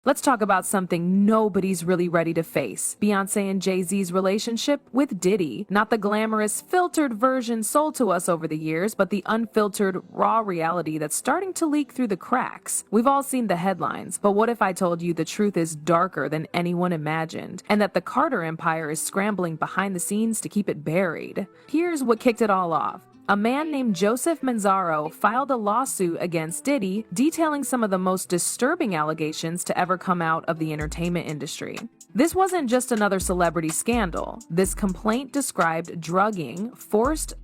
Let's talk about something nobody's really ready to face. Beyoncé and Jay-Z's relationship with Diddy. Not the glamorous, filtered version sold to us over the years, but the unfiltered, raw reality that's starting to leak through the cracks. We've all seen the headlines, but what if I told you the truth is darker than anyone imagined, and that the Carter Empire is scrambling behind the scenes to keep it buried? Here's what kicked it all off. A man named Joseph Manzaro filed a lawsuit against Diddy, detailing some of the most disturbing allegations to ever come out of the entertainment industry. This wasn't just another celebrity scandal. This complaint described drugging, forced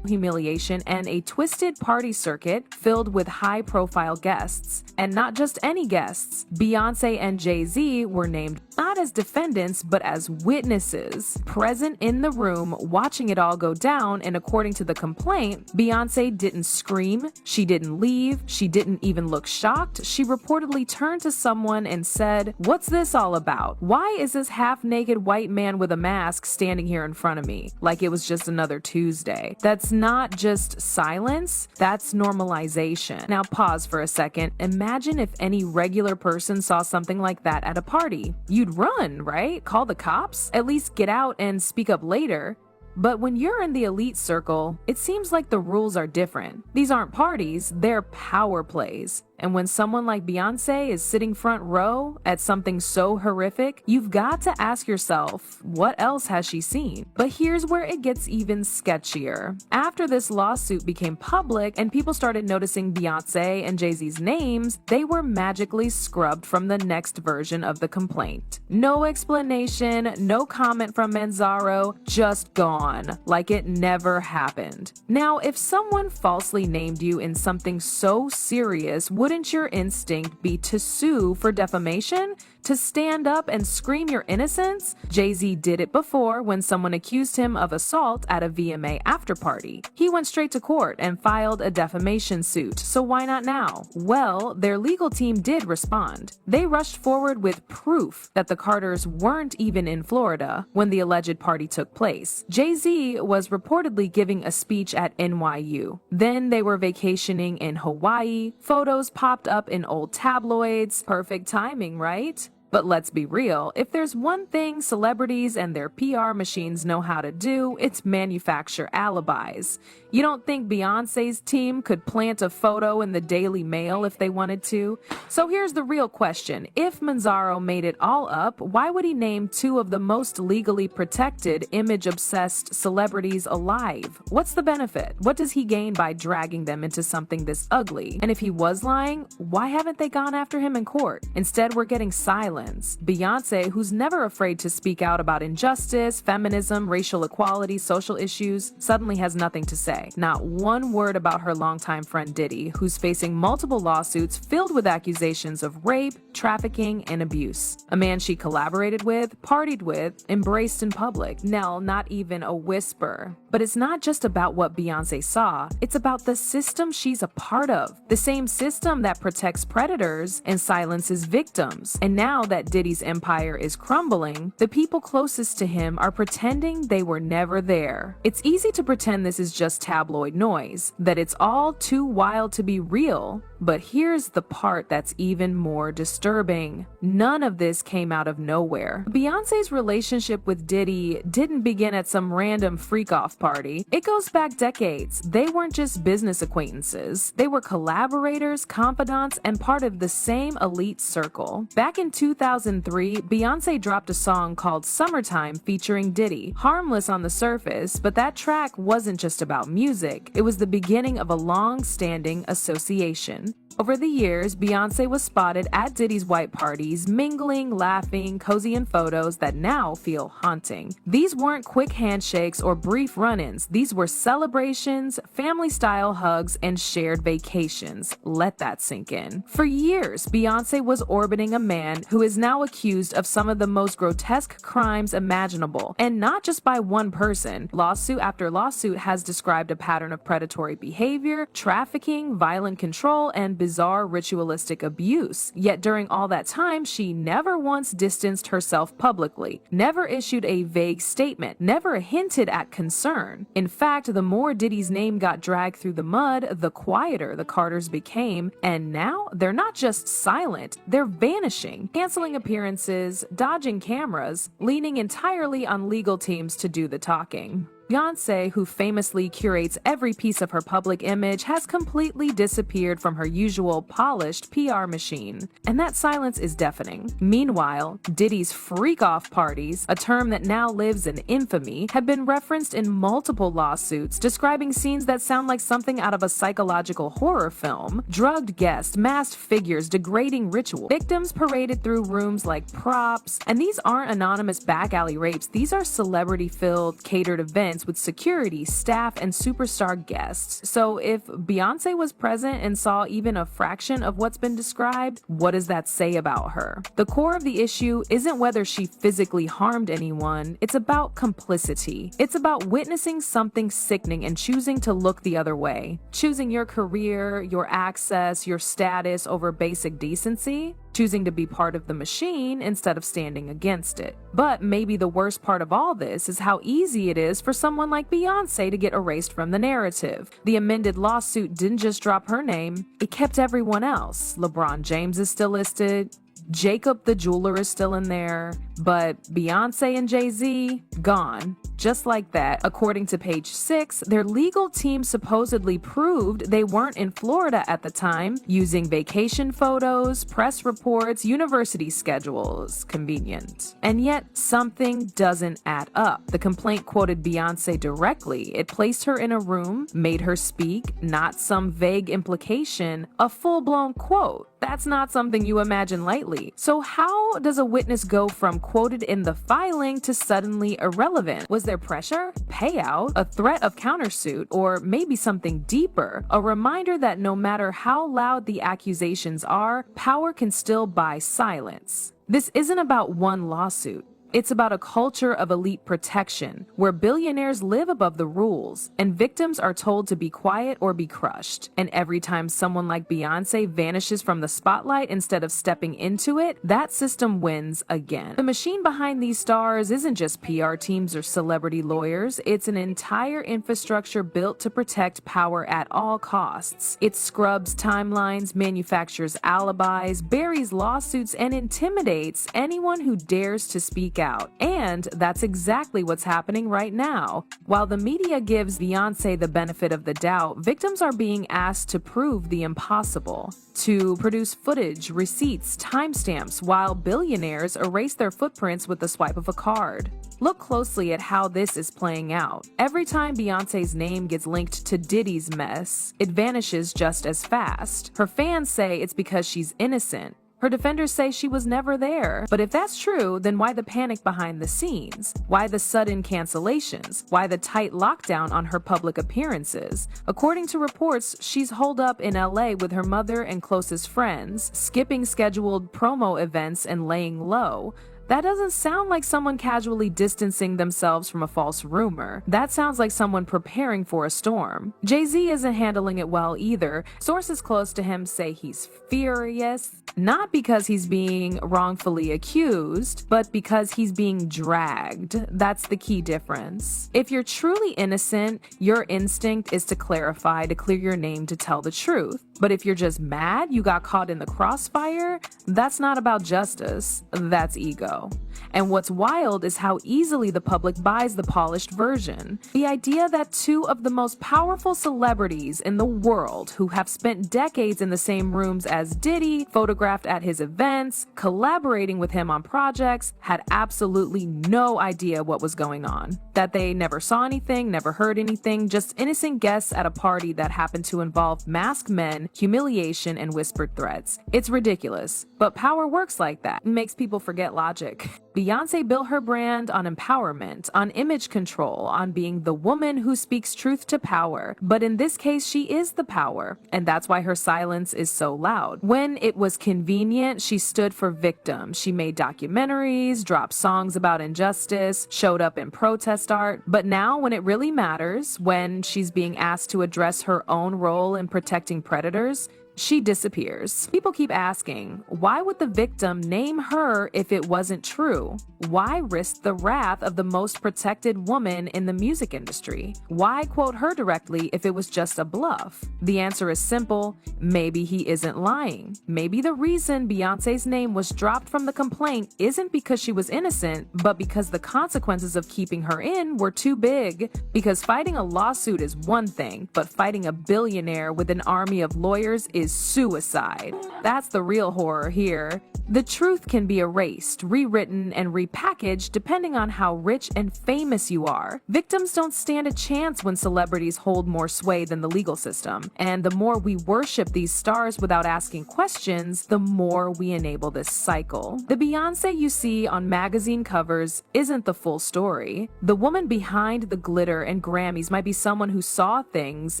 humiliation, and a twisted party circuit filled with high-profile guests. And not just any guests. Beyoncé and Jay-Z were named not as defendants, but as witnesses, present in the room, watching it all go down. And according to the complaint, Beyoncé didn't scream, she didn't leave, she didn't even look shocked. She reportedly turned to someone and said, "What's this all about? Why is this half-naked white man with a mask standing here in front of me?" Like it was just another Tuesday. That's not just silence, that's normalization. Now pause for a second. Imagine if any regular person saw something like that at a party. You'd run, right? Call the cops? At least get out and speak up later. But when you're in the elite circle, it seems like the rules are different. These aren't parties, they're power plays. And when someone like Beyoncé is sitting front row at something so horrific, you've got to ask yourself, what else has she seen? But here's where it gets even sketchier. After this lawsuit became public and people started noticing Beyoncé and Jay-Z's names, they were magically scrubbed from the next version of the complaint. No explanation, no comment from Manzaro, just gone, like it never happened. Now, if someone falsely named you in something so serious, wouldn't your instinct be to sue for defamation? To stand up and scream your innocence? Jay-Z did it before when someone accused him of assault at a VMA afterparty. He went straight to court and filed a defamation suit, so why not now? Well, their legal team did respond. They rushed forward with proof that the Carters weren't even in Florida when the alleged party took place. Jay-Z was reportedly giving a speech at NYU. Then they were vacationing in Hawaii. Photos popped up in old tabloids. Perfect timing, right? But let's be real, if there's one thing celebrities and their PR machines know how to do, it's manufacture alibis. You don't think Beyoncé's team could plant a photo in the Daily Mail if they wanted to? So here's the real question. If Manzaro made it all up, why would he name two of the most legally protected, image-obsessed celebrities alive? What's the benefit? What does he gain by dragging them into something this ugly? And if he was lying, why haven't they gone after him in court? Instead, we're getting silence. Beyoncé, who's never afraid to speak out about injustice, feminism, racial equality, social issues, suddenly has nothing to say. Not one word about her longtime friend Diddy, who's facing multiple lawsuits filled with accusations of rape, trafficking, and abuse. A man she collaborated with, partied with, embraced in public. Nell, not even a whisper. But it's not just about what Beyoncé saw, it's about the system she's a part of. The same system that protects predators and silences victims. And now that Diddy's empire is crumbling, the people closest to him are pretending they were never there. It's easy to pretend this is just tabloid noise, that it's all too wild to be real. But here's the part that's even more disturbing. None of this came out of nowhere. Beyoncé's relationship with Diddy didn't begin at some random freak-off party. It goes back decades. They weren't just business acquaintances. They were collaborators, confidants, and part of the same elite circle. Back in 2003, Beyoncé dropped a song called Summertime featuring Diddy. Harmless on the surface, but that track wasn't just about music. It was the beginning of a long-standing association. Over the years, Beyoncé was spotted at Diddy's white parties, mingling, laughing, cozy in photos that now feel haunting. These weren't quick handshakes or brief run-ins. These were celebrations, family-style hugs, and shared vacations. Let that sink in. For years, Beyoncé was orbiting a man who is now accused of some of the most grotesque crimes imaginable, and not just by one person. Lawsuit after lawsuit has described a pattern of predatory behavior, trafficking, violent control, and bizarre ritualistic abuse. Yet during all that time, she never once distanced herself publicly, never issued a vague statement, never hinted at concern. In fact, the more Diddy's name got dragged through the mud, the quieter the Carters became, and now they're not just silent, they're vanishing, canceling appearances, dodging cameras, leaning entirely on legal teams to do the talking. Beyoncé, who famously curates every piece of her public image, has completely disappeared from her usual polished PR machine, and that silence is deafening. Meanwhile, Diddy's freak-off parties, a term that now lives in infamy, have been referenced in multiple lawsuits describing scenes that sound like something out of a psychological horror film. Drugged guests, masked figures, degrading ritual, victims paraded through rooms like props, and these aren't anonymous back alley rapes, these are celebrity-filled, catered events with security, staff, and superstar guests. So if Beyoncé was present and saw even a fraction of what's been described, what does that say about her? The core of the issue isn't whether she physically harmed anyone, it's about complicity. It's about witnessing something sickening and choosing to look the other way. Choosing your career, your access, your status over basic decency. Choosing to be part of the machine instead of standing against it. But maybe the worst part of all this is how easy it is for someone like Beyoncé to get erased from the narrative. The amended lawsuit didn't just drop her name, it kept everyone else. LeBron James is still listed, Jacob the jeweler is still in there, but Beyoncé and Jay-Z, gone. Just like that, according to page 6, their legal team supposedly proved they weren't in Florida at the time, using vacation photos, press reports, university schedules. Convenient. And yet, something doesn't add up. The complaint quoted Beyoncé directly. It placed her in a room, made her speak, not some vague implication, a full-blown quote. That's not something you imagine lightly. So how does a witness go from quoted in the filing to suddenly irrelevant? Was there pressure, payout, a threat of countersuit, or maybe something deeper? A reminder that no matter how loud the accusations are, power can still buy silence. This isn't about one lawsuit. It's about a culture of elite protection, where billionaires live above the rules, and victims are told to be quiet or be crushed. And every time someone like Beyoncé vanishes from the spotlight instead of stepping into it, that system wins again. The machine behind these stars isn't just PR teams or celebrity lawyers, it's an entire infrastructure built to protect power at all costs. It scrubs timelines, manufactures alibis, buries lawsuits, and intimidates anyone who dares to speak out. And that's exactly what's happening right now. While the media gives Beyoncé the benefit of the doubt, victims are being asked to prove the impossible, to produce footage, receipts, timestamps, while billionaires erase their footprints with the swipe of a card. Look closely at how this is playing out. Every time Beyoncé's name gets linked to Diddy's mess, it vanishes just as fast. Her fans say it's because she's innocent. Her defenders say she was never there. But if that's true, then why the panic behind the scenes? Why the sudden cancellations? Why the tight lockdown on her public appearances? According to reports, she's holed up in LA with her mother and closest friends, skipping scheduled promo events and laying low. That doesn't sound like someone casually distancing themselves from a false rumor. That sounds like someone preparing for a storm. Jay-Z isn't handling it well either. Sources close to him say he's furious, not because he's being wrongfully accused, but because he's being dragged. That's the key difference. If you're truly innocent, your instinct is to clarify, to clear your name, to tell the truth. But if you're just mad you got caught in the crossfire, that's not about justice, that's ego. And what's wild is how easily the public buys the polished version. The idea that two of the most powerful celebrities in the world, who have spent decades in the same rooms as Diddy, photographed at his events, collaborating with him on projects, had absolutely no idea what was going on. That they never saw anything, never heard anything, just innocent guests at a party that happened to involve masked men, humiliation, and whispered threats. It's ridiculous, but power works like that. It makes people forget logic. Beyoncé built her brand on empowerment, on image control, on being the woman who speaks truth to power. But in this case, she is the power, and that's why her silence is so loud. When it was convenient, she stood for victims. She made documentaries, dropped songs about injustice, showed up in protest art. But now, when it really matters, when she's being asked to address her own role in protecting predators, She disappears. People keep asking, why would the victim name her if it wasn't true? Why risk the wrath of the most protected woman in the music industry? Why quote her directly if it was just a bluff? The answer is simple. Maybe he isn't lying. Maybe the reason Beyoncé's name was dropped from the complaint isn't because she was innocent, but because the consequences of keeping her in were too big. Because fighting a lawsuit is one thing, but fighting a billionaire with an army of lawyers is suicide. That's the real horror here. The truth can be erased, rewritten, and repackaged depending on how rich and famous you are. Victims don't stand a chance when celebrities hold more sway than the legal system. And the more we worship these stars without asking questions, the more we enable this cycle. The Beyoncé you see on magazine covers isn't the full story. The woman behind the glitter and Grammys might be someone who saw things,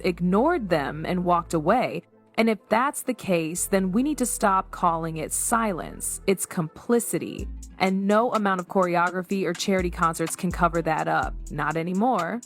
ignored them, and walked away. And if that's the case, then we need to stop calling it silence. It's complicity. And no amount of choreography or charity concerts can cover that up. Not anymore.